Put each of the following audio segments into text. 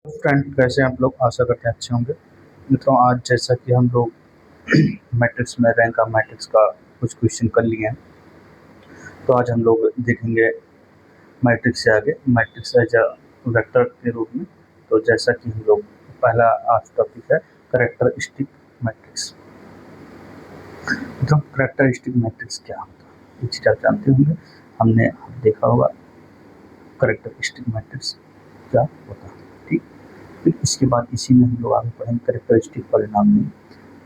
Friend, कैसे हैं आप लोग? आशा करते हैं अच्छे होंगे। मित्रों, आज जैसा कि हम लोग मैट्रिक्स में रैंक ऑफ मैट्रिक्स का कुछ क्वेश्चन कर लिए हैं, तो आज हम लोग देखेंगे मैट्रिक्स से आगे मैट्रिक्स एज अ वेक्टर के रूप में। तो जैसा कि हम लोग पहला आज टॉपिक है कैरेक्टरिस्टिक मैट्रिक्स। तो कैरेक्टरिस्टिक मैट्रिक्स क्या होता है ये चीज़ आप जानते होंगे, हमने देखा होगा कैरेक्टरिस्टिक मैट्रिक्स क्या होता है। ठीक, फिर इसके बाद इसी में हम लोग आगे पढ़ेंगे कैरेक्टरिस्टिक पॉलिनॉमियल,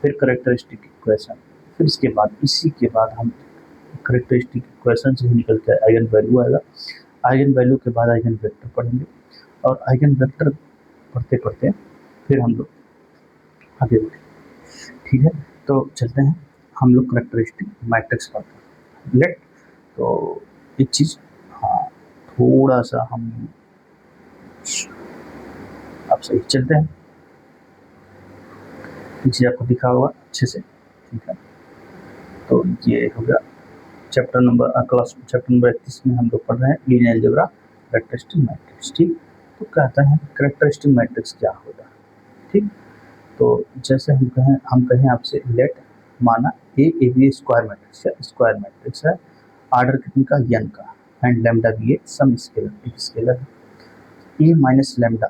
फिर कैरेक्टरिस्टिक इक्वेशन, फिर इसके बाद इसी के बाद हम कैरेक्टरिस्टिक इक्वेशन से ही निकल के आइगन वैल्यू आएगा। आइगन वैल्यू के बाद आइगन वेक्टर पढ़ेंगे, और आइगन वेक्टर पढ़ते पढ़ते फिर हम लोग आगे बढ़ेंगे। ठीक है, तो चलते हैं हम लोग कैरेक्टरिस्टिक मैट्रिक्स पढ़ते हैं। लेट तो एक चीज़, हाँ, थोड़ा सा हम आप सही चलते हैं, ये चीज़ आपको दिखा होगा अच्छे से। ठीक है, तो ये हो गया चैप्टर नंबर 31 में हम लोग पढ़ रहे हैं लीनियर अलजेब्रा कैरेक्टरिस्टिक मैट्रिक्स। ठीक, तो कहते हैं कैरेक्टरिस्टिक मैट्रिक्स क्या होता है। ठीक, तो जैसे हम कहें आपसे लेट माना ए बी स्क्वायर मैट्रिक्स है, ऑर्डर कितने का, n का, एंड लैम्डा भी सम स्केलर, एक स्केलर है। ए माइनस लैम्डा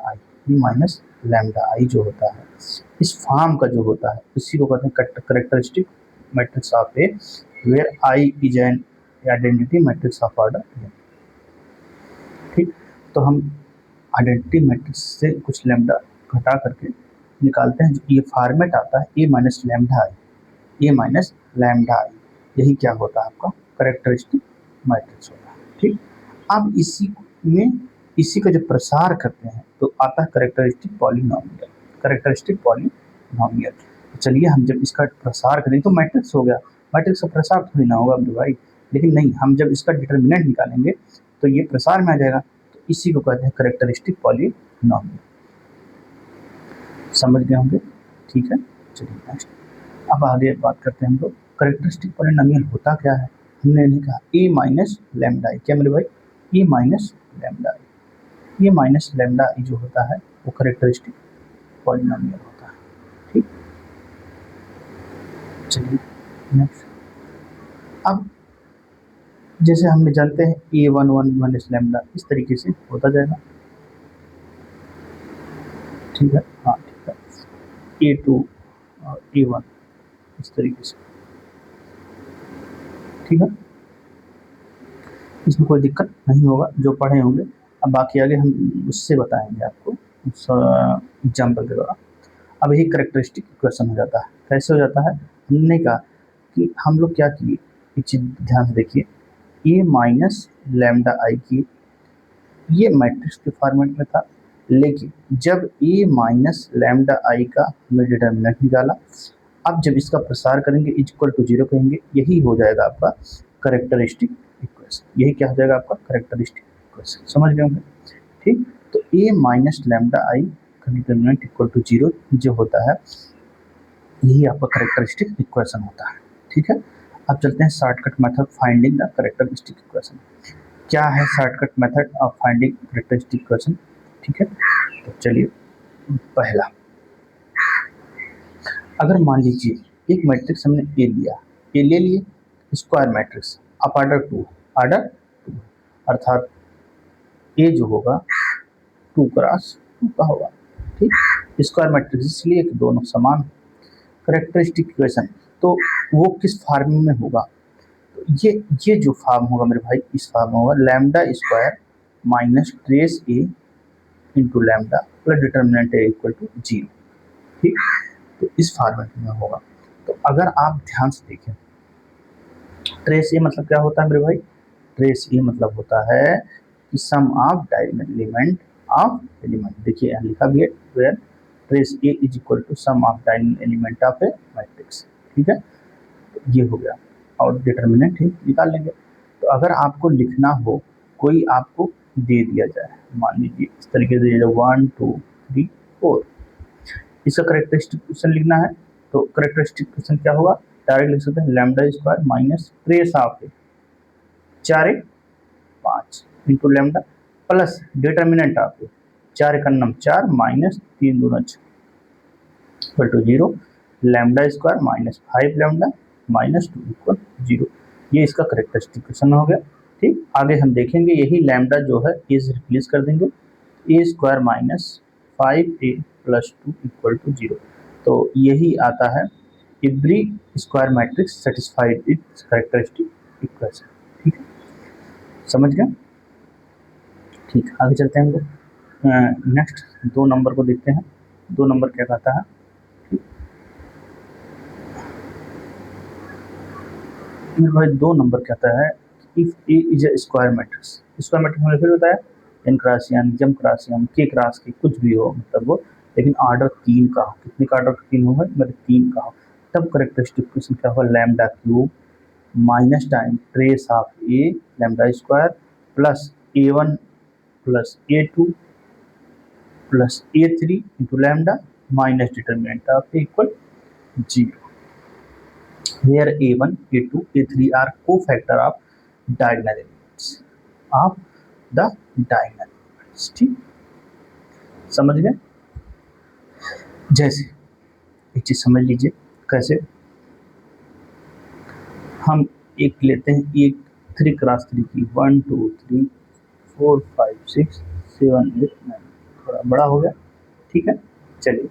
आई जो होता है, इस फॉर्म का जो होता है इसी को कहते हैं characteristic matrix of A, where I is an identity matrix of order n। ठीक, तो हम आइडेंटिटी मैट्रिक्स से कुछ लैम्डा घटा करके निकालते हैं, जो ये फॉर्मेट आता है ए माइनस लैम्डा आई, यही क्या होता है आपका कैरेक्टरिस्टिक मैट्रिक्स होता है। ठीक, अब इसी का जब प्रसार करते हैं तो आता है कैरेक्टरिस्टिक पॉलिनॉमियल। तो चलिए, हम जब इसका प्रसार करेंगे तो मैट्रिक्स हो गया, मैट्रिक्स का प्रसार थोड़ी ना होगा मेरे भाई, लेकिन नहीं, हम जब इसका डिटर्मिनेंट निकालेंगे तो ये प्रसार में आ जाएगा, तो इसी को कहते हैं कैरेक्टरिस्टिक पॉलिनॉमियल। समझ गए होंगे? ठीक है, चलिए नेक्स्ट, अब आगे बात करते हैं हम लोग कैरेक्टरिस्टिक पॉलिनॉमियल होता क्या है। हमने नहीं कहा ए माइनस लैम्डा आई, क्या मेरे भाई, ए माइनस लैम्डा आई, ये माइनस लैम्डा आई जो होता है वो कैरेक्टरिस्टिक पॉलिनॉमियल होता है। ठीक, चलिए नेक्स्ट, अब जैसे हमने जानते हैं A11 माइनस लैम्डा इस तरीके से होता जाएगा। ठीक है, हाँ ठीक है, A2 और A1 इस तरीके से। ठीक है, इसमें कोई दिक्कत नहीं होगा, जो पढ़े होंगे। अब बाकी आगे हम उससे बताएंगे आपको उस एग्जाम्पल के द्वारा। अब यही कैरेक्टरिस्टिक इक्वेशन हो जाता है। कैसे हो जाता है, हमने कहा कि हम लोग क्या किए, एक चीज ध्यान से देखिए, ए माइनस लैम्डा आई की ये मैट्रिक्स के फॉर्मेट में था, लेकिन जब ए माइनस लैम्डा आई का हमने डिटर्मिनेंट निकाला, अब जब इसका प्रसार करेंगे इक्वल टू 0 कहेंगे, यही हो जाएगा आपका कैरेक्टरिस्टिक इक्वेशन। यही क्या हो जाएगा आपका कैरेक्टरिस्टिक इक्वेशन। समझ गए होंगे? ठीक, तो ए माइनस लैम्डा आई का डिटर्मिनेंट इक्वल टू 0 जो होता है, यही आपका कैरेक्टरिस्टिक इक्वेशन होता है। ठीक है, अब चलते हैं shortcut method finding the characteristic equation. क्या है shortcut method of finding characteristic equation? ठीक है, तो चलिए, पहला, अगर मान लीजिए एक मैट्रिक्स हमने ए लिया, ए ले लिए, स्क्वायर मैट्रिक्स ऑफ ऑर्डर 2, अर्थात ए जो होगा 2 क्रॉस 2 का होगा। ठीक, स्क्वायर मैट्रिक्स इसलिए कि दोनों समान। कैरेक्टरिस्टिक इक्वेशन तो वो किस फॉर्म में होगा, तो ये जो फॉर्म होगा मेरे भाई, इस फॉर्म में होगा lambda square minus trace A into lambda plus determinant A equal to 0। ठीक, तो इस फॉर्मेट में होगा। तो अगर आप ध्यान से देखें, ट्रेस ए मतलब क्या होता है मेरे भाई, ट्रेस ए मतलब होता है कि सम ऑफ डायगोनल एलिमेंट। देखिए यहाँ लिखा भी है, where trace A is equal to sum of diagonal element of A matrix. ठीक है, तो ये हो गया, और डिटर्मिनेंट ही निकाल लेंगे। तो अगर आपको लिखना हो, कोई आपको दे दिया जाए, मान लीजिए इस तरीके से 1 2 3 4, इसका कैरेक्टरिस्टिक क्वेश्चन लिखना है, तो कैरेक्टरिस्टिक क्वेश्चन क्या होगा, डायरेक्ट लिख सकते हैं lambda square minus trace of 4 1 5 into lambda plus determinant of 4 एकन्नम 4 माइनस 3 दूना 6 equal to 0, lambda square minus 5 lambda minus 2 equal 0। ये इसका करेक्टरिस्टिक इक्वेशन हो गया। ठीक, आगे हम देखेंगे यही लैम्डा जो है ए से रिप्लेस कर देंगे, A square minus 5a plus 2 equal to 0। तो यही आता है every square matrix satisfied its characteristic equation. ठीक है, समझ गए? ठीक, आगे चलते हैं हम लोग नेक्स्ट 2 नंबर को देखते हैं। 2 नंबर क्या कहता है? मेरे भाई 2 नंबर कहता है if A is a square matrix. Square matrix मैंने फिर बताया N cross N, M cross M, K cross K, कुछ भी हो मतलब वो, लेकिन ऑर्डर 3 का हो। कितने का ऑर्डर 3 होगा? मेरे 3 का हो। तब करेक्टरिस्टिक इक्वेशन क्या होगा? Lambda cube minus time trace of A lambda square plus a1 plus a2 plus a3 into lambda minus determinant of A equal 0, where a1, a2, a3 are cofactor of diagonal elements of the diagonal elements। ठीक, समझ गए? जैसे एक चीज समझ लीजिए कैसे हम एक लेते हैं, एक 3 क्रॉस 3 की 1 2 3 4 5 6 7 8 9, थोड़ा बड़ा हो गया। ठीक है, चलिए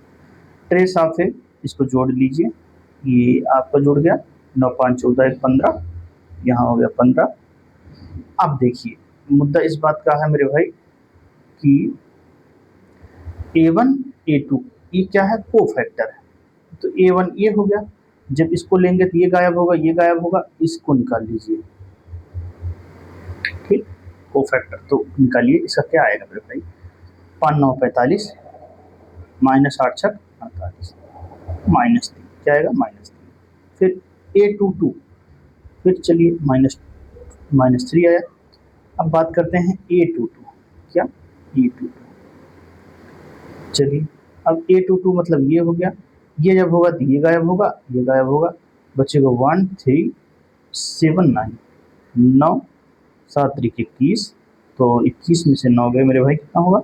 ट्रेस ऑफ है, इसको जोड़ लीजिए, ये आपका जुड़ गया 9 5 14 1 15, यहाँ हो गया 15। अब देखिए मुद्दा इस बात का है मेरे भाई कि a1 a2 ये क्या है? कोफैक्टर है। तो a1 ये हो गया, जब इसको लेंगे तो ये गायब होगा, ये गायब होगा, इसको निकाल लीजिए। ठीक, कोफैक्टर तो निकालिए, इसका क्या आएगा मेरे भाई? 5 9 45 माइनस 8 6 48 माइनस 3, क्या आएगा? माइनस 3। फिर a22, फिर चलिए माइनस 3 आया। अब बात करते हैं a22, क्या? a22, चलिए अब a22 मतलब ये हो गया, ये जब होगा तो ये गायब होगा, ये गायब होगा, बचेगा 1 3 7 9 9 7 3 21, तो 21 में से 9 गए मेरे भाई, कितना होगा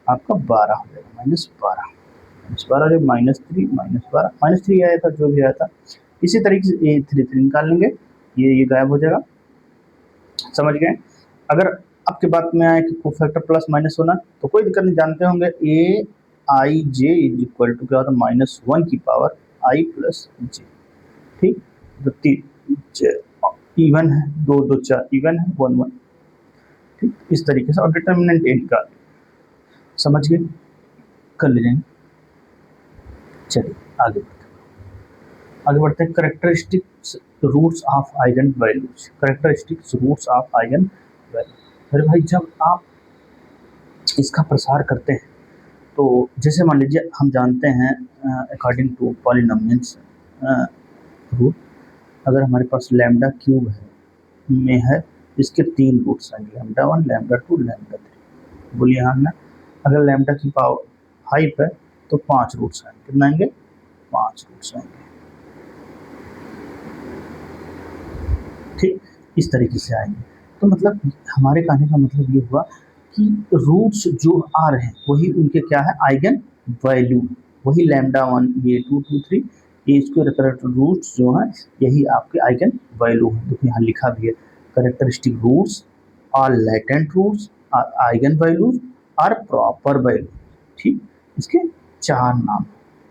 आपका? 12 हो जाएगा, -12 जब -3 आया था, जो भी आया था। इसी तरीके से a3 निकाल लेंगे, ये गायब हो जाएगा। समझ गए? अगर आपके बात में आए कि कोफैक्टर प्लस माइनस होना, तो कोई दिक्कत नहीं, जानते होंगे ए आई जे इज इक्वल टू क्या होता है? -1 की पावर आई प्लस जे। ठीक, तो इवन है, 2 2 4 इवन है, 1 1। ठीक, इस तरीके से, और डिटर्मिनेंट ए निकाल, समझ गए? कर लीजिए। चलिए आगे बढ़ते हैं characteristics roots of eigen values. Characteristics roots of eigen value, मेरे भाई जब आप इसका प्रसार करते हैं तो जैसे मान लीजिए हम जानते हैं अकॉर्डिंग टू पॉलिनोमियल्स रूट, अगर हमारे पास लैम्डा क्यूब में है, इसके 3 रूट्स आएंगे, लैम्डा 1 लैम्डा 2 लैम्डा 3। बोलिए हाँ ना? अगर लैम्डा की पावर 5 है तो 5 रूट्स आएंगे, कितना आएंगे? 5 रूट्स आएंगे। ठीक, इस तरीके से आएंगे। तो मतलब हमारे कहने का मतलब ये हुआ कि रूट्स जो आ रहे हैं वही उनके क्या है? Eigen value. वही लैम्डा 1 ये 2 2 3 ये इसके रूट्स जो हैं यही आपके आइगन वैल्यू हैं। देखिए यहाँ लिखा भी है, characteristic roots are latent roots are eigen values are proper value. ठीक, इसके 4 नाम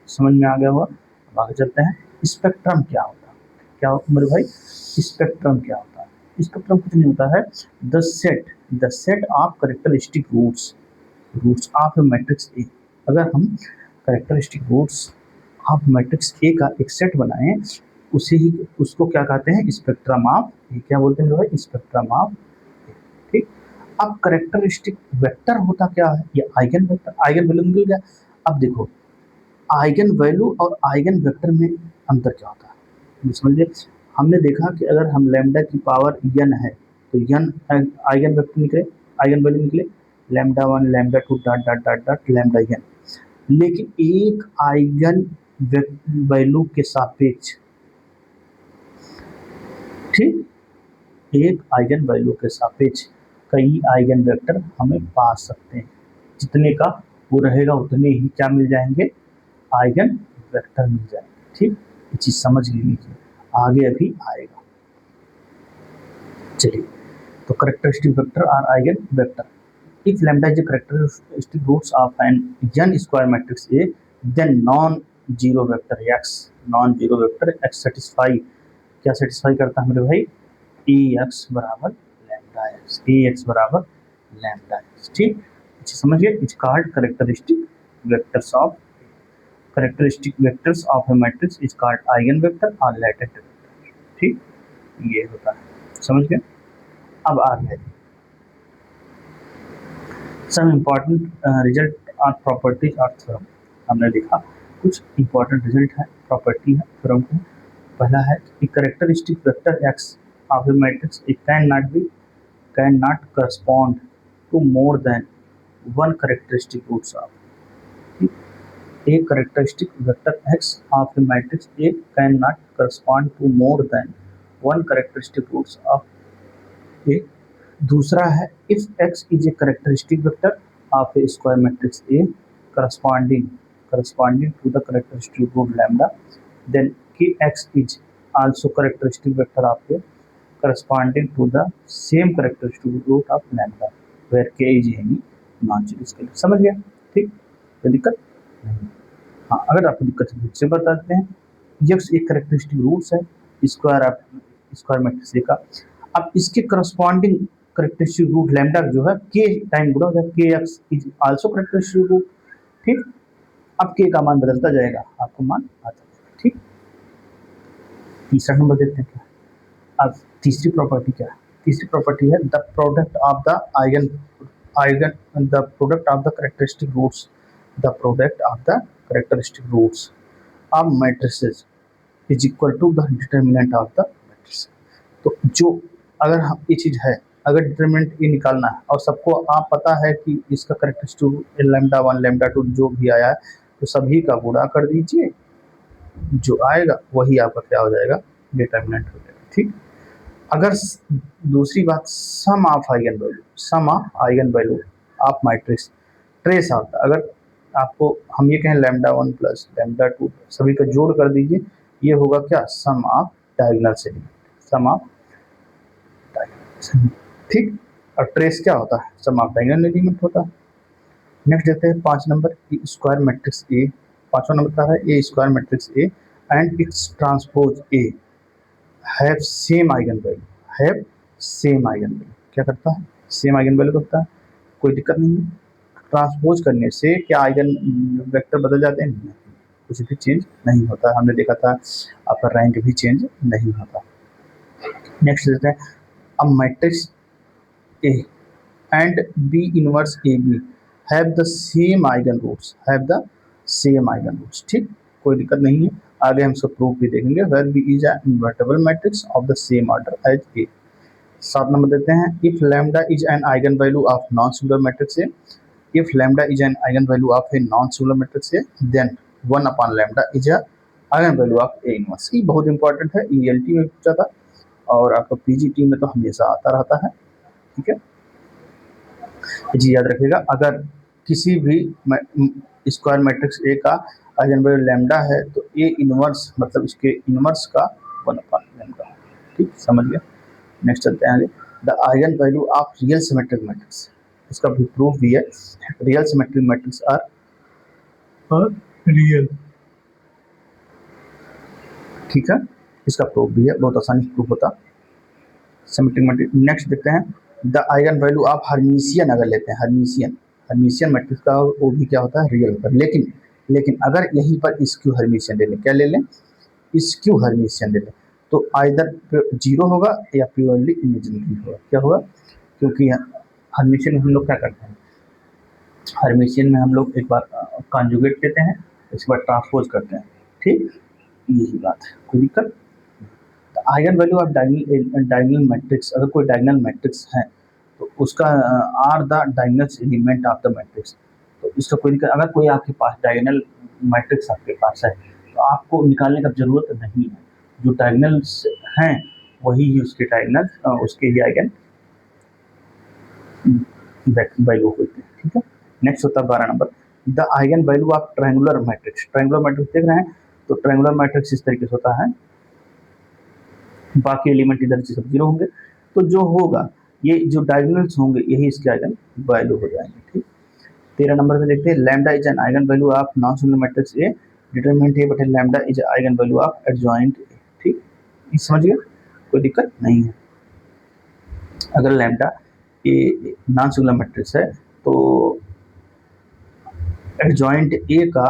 समझ में आ गया हुआ। अब आगे चलते हैं, स्पेक्ट्रम क्या होता है? क्या होता है मेरे भाई? स्पेक्ट्रम क्या होता है? स्पेक्ट्रम कुछ नहीं होता है, the set of characteristic roots of A matrix A. अगर हम characteristic roots of matrix A का एक सेट बनाएं, उसको क्या कहते हैं? Spectrum of A. क्या बोलते हैं भाई? Spectrum of A. ठीक, अब करेक्टरिस्टिक वेक्टर होता क्या है? ये आइगन वेक्टर, आइगन वैल्यू मिल गया। अब देखो आइगन वैल्यू और आइगन वेक्टर में अंतर क्या होता है समझिए। हमने देखा कि अगर हम लैम्डा की पावर n है तो n आइगन वेक्टर निकले, आइगन वैल्यू निकले, lambda 1 lambda 2 dot dot dot dot lambda n। लेकिन एक आइगन वैल्यू के सापेक्ष, ठीक, एक आइगन वैल्यू के सापेक्ष कई आइगन वेक्टर हमें पा सकते हैं। जितने का वो रहेगा उतने ही क्या मिल जाएंगे, आइगन वेक्टर मिल जाएंगे। ठीक, ये चीज समझ लीजिए, आगे अभी आएगा। चलिए, तो characteristic vector are eigen vector. If lambda is a characteristic roots of an n square matrix A, then non-zero vector x satisfy, क्या satisfy करता है मेरे भाई, ax बराबर lambda x, ax बराबर lambda x। ठीक, इसे समझिए, it's called characteristic vectors of A matrix is called eigen vector और लैटेंट वेक्टर। ठीक, ये होता है, समझ गए। अब आ गया सम इम्पॉर्टेंट रिजल्ट और प्रॉपर्टीज और थ्योरम। हमने देखा कुछ इम्पॉर्टेंट रिजल्ट है, प्रॉपर्टी है, थ्योरम है। पहला है कि characteristic vector X of A matrix it can not correspond to more than one characteristic roots of a characteristic vector X of A matrix A can not correspond to more than one characteristic roots of A. दूसरा है if x is a characteristic vector of a square matrix A corresponding to the characteristic root lambda, then kx is also characteristic vector of A corresponding to the same characteristic root of lambda where k is any non zero. इसके लिए समझ गया। ठीक, कोई दिक्कत नहीं। हाँ, अगर आपको दिक्कत है से बता देते हैं। x एक कैरेक्टरिस्टिक रूट्स है स्क्वायर मैट्रिक्स ए का। अब इसके करस्पॉन्डिंग कैरेक्टरिस्टिक रूट लैम्डा जो है k टाइम गुणा हो जाए, kx is also characteristic root. ठीक, अब k का मान बदलता जाएगा, आपको मान आता जाएगा। ठीक, तीसरा नंबर देखते हैं क्या। अब तीसरी प्रॉपर्टी क्या है, तीसरी प्रॉपर्टी है the product of the characteristic roots of matrices is equal to the determinant of the matrix. तो जो अगर हम ये चीज है, अगर डिटरमिनेंट ये निकालना है और सबको आप पता है कि इसका कैरेक्टरिस्टिक लैम्डा 1 लैम्डा 2 जो भी आया है, तो सभी का गुणा कर दीजिए, जो आएगा वही आपका क्या हो जाएगा, डिटरमिनेंट हो जाएगा। ठीक, अगर दूसरी बात sum of eigen value of matrix trace आता, अगर आपको हम ये कहें लैम्डा 1 प्लस लैम्डा 2 सभी का जोड़ कर दीजिए, ये होगा क्या, sum of diagonal element, sum of. ठीक, और ट्रेस क्या होता है, सम ऑफ डायगोनल एलिमेंट होता है। नेक्स्ट देखते हैं 5 नंबर स्क्वायर मैट्रिक्स ए। पांचवा नंबर क्या है, a square matrix A and its transpose A have same eigen value. क्या करता है, सेम आइगन वैल्यू करता है, कोई दिक्कत नहीं है। ट्रांसपोज करने से क्या आइगन वेक्टर बदल जाते हैं, नहीं, कुछ भी चेंज नहीं होता। हमने देखा था आपका रैंक भी चेंज नहीं होता। नेक्स्ट देखते हैं, a matrix A and B inverse AB have the same eigenroots, ठीक, कोई दिक्कत नहीं है। आगे हम इसका प्रूफ भी देखेंगे। where B is an invertible matrix of the same order as A। 7 number देते हैं, if lambda is an eigenvalue of non-singular matrix A, then 1 upon lambda is a eigenvalue of A inverse। ये बहुत important है, ELT में पूछा था और आपका पीजीटी में तो हमेशा आता रहता है। ठीक है, जी याद रखिएगा, अगर किसी भी स्क्वायर मैट्रिक्स ए का आइगन वैल्यू लैम्डा है तो ए इनवर्स मतलब इसके इनवर्स का 1 अपॉन लैम्डा। ठीक, समझ गया। नेक्स्ट चलते हैं आगे, the eigen value of real symmetric matrix, इसका भी प्रूफ भी है। Real symmetric matrix are real. ठीक है, इसका प्रूफ भी है, बहुत आसानी से प्रूफ होता सिमेट्रिक मैट्रिक्स। नेक्स्ट देखते हैं, the eigen value of Hermitian, अगर लेते हैं हर्मिशियन मैट्रिक्स का, वो भी क्या होता है, रियल होता है। लेकिन अगर यहीं पर स्क्यू हर्मिशियन ले लें, क्या ले लें, स्क्यू हर्मिशियन ले लें, तो आइदर जीरो होगा या प्योरली इमेजिनरी होगा। क्या होगा, क्योंकि हर्मिशियन में हम लोग क्या करते हैं, हर्मिशियन में हम लोग एक बार कॉन्जुगेट लेते हैं, इसके बाद ट्रांसपोज करते हैं। ठीक, यही बात है, कोई दिक्कत। Eigen value of diagonal matrix, अगर कोई डायगोनल मैट्रिक्स है तो उसका are the diagonal element of the matrix, तो इसका कोई दिक्कत। अगर कोई आपके पास डायगोनल मैट्रिक्स आपके पास है तो आपको निकालने का जरूरत नहीं है, जो डायगोनल्स हैं वही ही उसके डायगोनल उसके ही आइगन वैल्यू होते हैं। ठीक है, नेक्स्ट होता है 12 number, the eigen value of triangular matrix. Triangular matrix देख रहे हैं, तो ट्रायंगुलर मैट्रिक्स इस तरीके से होता है, बाकी एलिमेंट इधर से सब जीरो होंगे, तो जो होगा ये जो डायगोनल्स होंगे यही इसके आइगन वैल्यू हो जाएंगे। ठीक, 13 नंबर में देखते हैं, lambda is an eigen value of non singular matrix A, determinant A बटे lambda is eigen value of adjoint A. ठीक, ये समझ गए, कोई दिक्कत नहीं है। अगर lambda A non singular matrix है तो एडजॉइंट ए का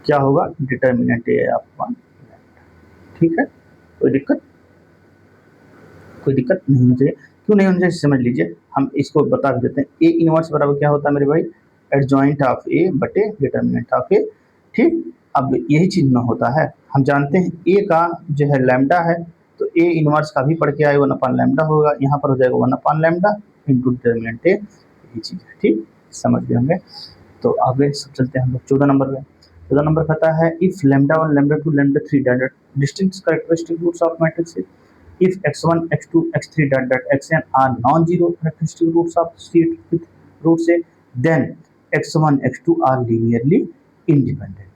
क्या होगा, डिटरमिनेंट ए ऑफ वन। ठीक है, कोई दिक्कत नहीं होनी चाहिए। क्यों नहीं होनी चाहिए समझ लीजिए, हम इसको बता भी देते हैं। ए इनवर्स बराबर क्या होता है मेरे भाई, एडजॉइंट ऑफ ए बटे डिटरमिनेंट ऑफ ए। ठीक, अब यही चीज न होता है, हम जानते हैं ए का जो है लैम्डा है, तो ए इनवर्स का भी पढ़ के आए 1 अपॉन लैम्डा होगा, यहाँ पर हो जाएगा 1 upon lambda into determinant A, यही चीज है। ठीक, समझ गए होंगे। तो आगे सब चलते हैं हम लोग 14 नंबर में। 14 नंबर कहता है, if lambda 1 lambda 2 lambda 3 dot distinct characteristic roots of matrix, if x1 x2 x3 dot dot xn are non-zero characteristic roots of C with roots A, then x1 x2 are linearly independent,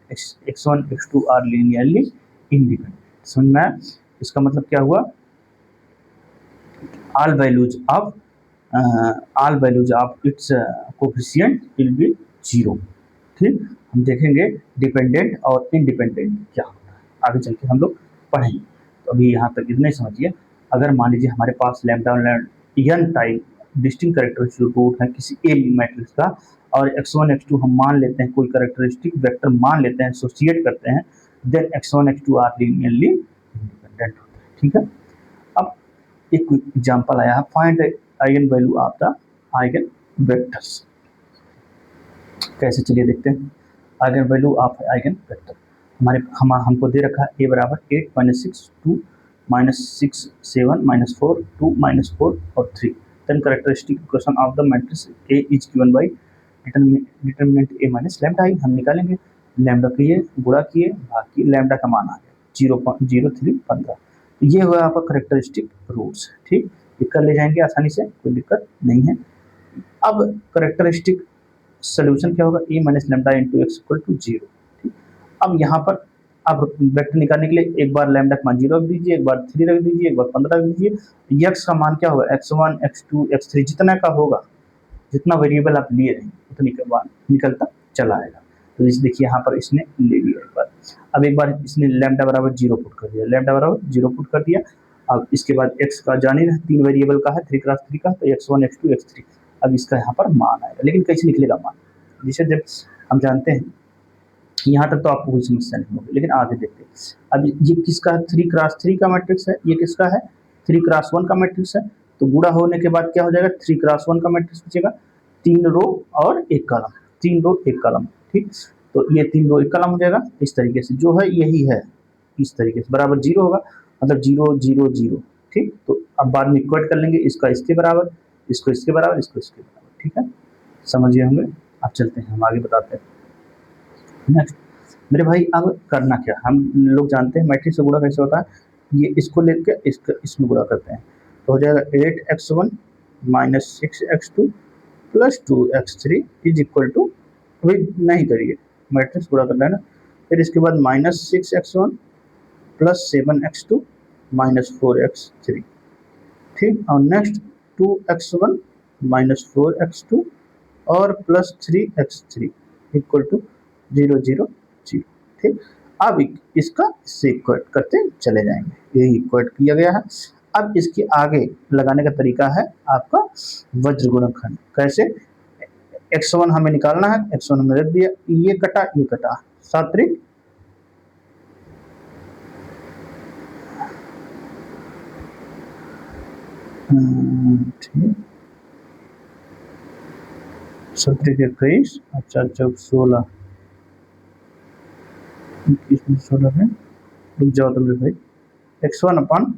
x1 x2 are linearly independent। समझ में, इसका मतलब क्या हुआ, all values of its coefficient will be zero। ठीक, हम देखेंगे dependent और इंडिपेंडेंट क्या होता है, आगे चल के हम लोग पढ़ेंगे। तो अभी यहाँ तक इतना ही समझिए। अगर मान लीजिए हमारे पास lambda n type distinct characteristic root है किसी ए मैट्रिक्स का, और x1 x2 हम मान लेते हैं, कोई कैरेक्टरिस्टिक वेक्टर मान लेते हैं, एसोसिएट करते हैं, then x1 x2 are linearly independent होता है। ठीक है, अब एक एग्जांपल आया है, find eigen value of the eigen vectors. कैसे, चलिए देखते हैं। Eigen value of eigen vector हमको दे रखा है, ए बराबर 8 माइनस 6 2 माइनस 6 7 माइनस 4 2 माइनस 4 और 3। Then characteristic equation of the matrix A is given by determinant A minus lambda I. हम निकालेंगे, लैम्डा किए गुणा किए भाग किए, लैम्डा का मान आ गया 0.03 15। तो ये हुआ आपका कैरेक्टरिस्टिक रूट्स। ठीक, ये कर ले जाएंगे आसानी से, कोई दिक्कत नहीं है। अब कैरेक्टरिस्टिक सोल्यूशन क्या होगा, A minus lambda into X equal to 0। ठीक, अब यहाँ पर आप वेक्टर निकालने के लिए एक बार लैम्डा का मान 0 रख दीजिए, एक बार 3 रख दीजिए, एक बार 15 रख दीजिए। एक्स का मान क्या होगा, x1 x2 x3 जितना का होगा, जितना वेरिएबल आप लिए रहेंगे उतनी का मान निकलता चला आएगा। तो जैसे देखिए यहाँ पर इसने ले लिया एक बार, अब एक बार इसने लैम्डा बराबर 0 पुट कर दिया, लैम्डा बराबर 0 पुट कर दिया। अब इसके बाद x का जानी रहा 3 वेरिएबल का है, 3 क्रॉस 3 का, तो x1 x2 x3। अब इसका यहाँ पर मान आएगा, लेकिन कैसे निकलेगा मान, जिसे जब हम जानते हैं, यहाँ तक तो आपको कोई समस्या नहीं होगी, लेकिन आगे देखते हैं। अब ये किसका 3 क्रॉस 3 का मैट्रिक्स है, ये किसका है 3 क्रॉस 1 का मैट्रिक्स है। तो गुणा होने के बाद क्या हो जाएगा, 3 क्रॉस 1 का मैट्रिक्स बचेगा, 3 रो और 1 कॉलम, 3 रो 1 कॉलम। ठीक, तो ये 3 रो 1 कॉलम हो जाएगा। इस तरीके से जो है यही है, इस तरीके से बराबर 0 होगा, मतलब 0 0 0। ठीक, तो अब बाद में इक्वेट कर लेंगे, इसका इसके बराबर, इसको इसके बराबर, इसको इसके बराबर। ठीक है, समझिए होंगे। अब चलते हैं, हम आगे बताते हैं। नेक्स्ट मेरे भाई, अब करना क्या, हम लोग जानते हैं मैट्रिक्स से गुणा कैसे होता है, ये इसको लेके इसमें गुणा करते हैं, तो हो जाएगा 8x1 minus 6x2 plus 2x3 is equal to, अभी नहीं करिए, मैट्रिक्स गुणा करना है ना, फिर इसके बाद minus 6x1 plus 7x2 minus 4x3। ठीक, और नेक्स्ट 2x1 माइनस 4x2 और प्लस 3x3 इक्वल टू 0 0 0। ठीक, अब इसका इससे इक्वेट करते चले जाएंगे, यही इक्वेट किया गया है। अब इसके आगे लगाने का तरीका है आपका वज्र गुणनखंड। कैसे, x1 हमें निकालना है, x1 हमें रख दिया, ये कटा सात्रिक ठीक, सात्रिक 21, अच्छा 16 16 है, रुक जाओ तो मेरे भाई, x1 अपन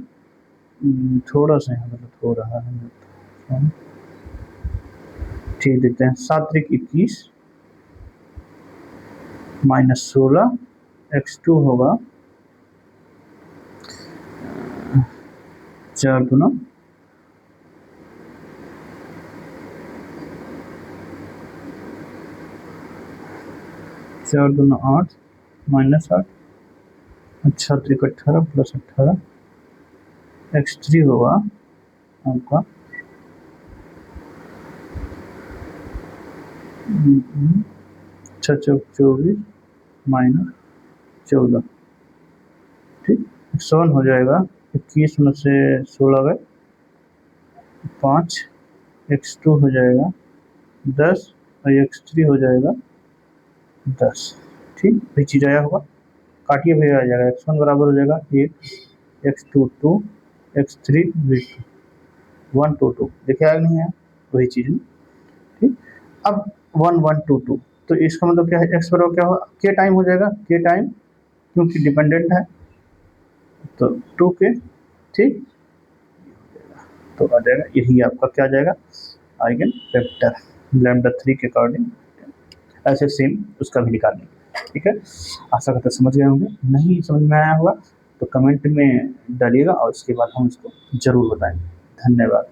थोड़ा सा यहाँ मतलब हो रहा है, ठीक देखते हैं, 7 21 माइनस 16 x2 होगा 4 गुना 4 दूना 8 माइनस 8, अच्छा 3 18 प्लस 18, x3 होगा आपका 6 24 माइनस 14, ठीक। x1 हो जाएगा 21 में से 16 गए 5, x2 हो जाएगा 10 और x3 हो जाएगा 10, ठीक। वही चीज़ आया होगा, काटिए भैया, आ जाएगा x1 बराबर हो जाएगा 1, x2 2, x3 1 2 2, देखिए आया नहीं है, वही चीज़ है, ठीक। अब 1 1 2 2, तो इसका मतलब क्या है, x बराबर क्या होगा, के टाइम हो जाएगा, के टाइम क्योंकि डिपेंडेंट है तो 2 के, ठीक। तो आ जाएगा, यही आपका क्या आ जाएगा, आइगन वेक्टर लैम्डा 3 के अकॉर्डिंग। ऐसे सेम उसका भी निकालेंगे, ठीक है। आशा करता समझ गए होंगे, नहीं समझ में आया होगा तो कमेंट में डालिएगा और उसके बाद हम उसको जरूर बताएंगे। धन्यवाद।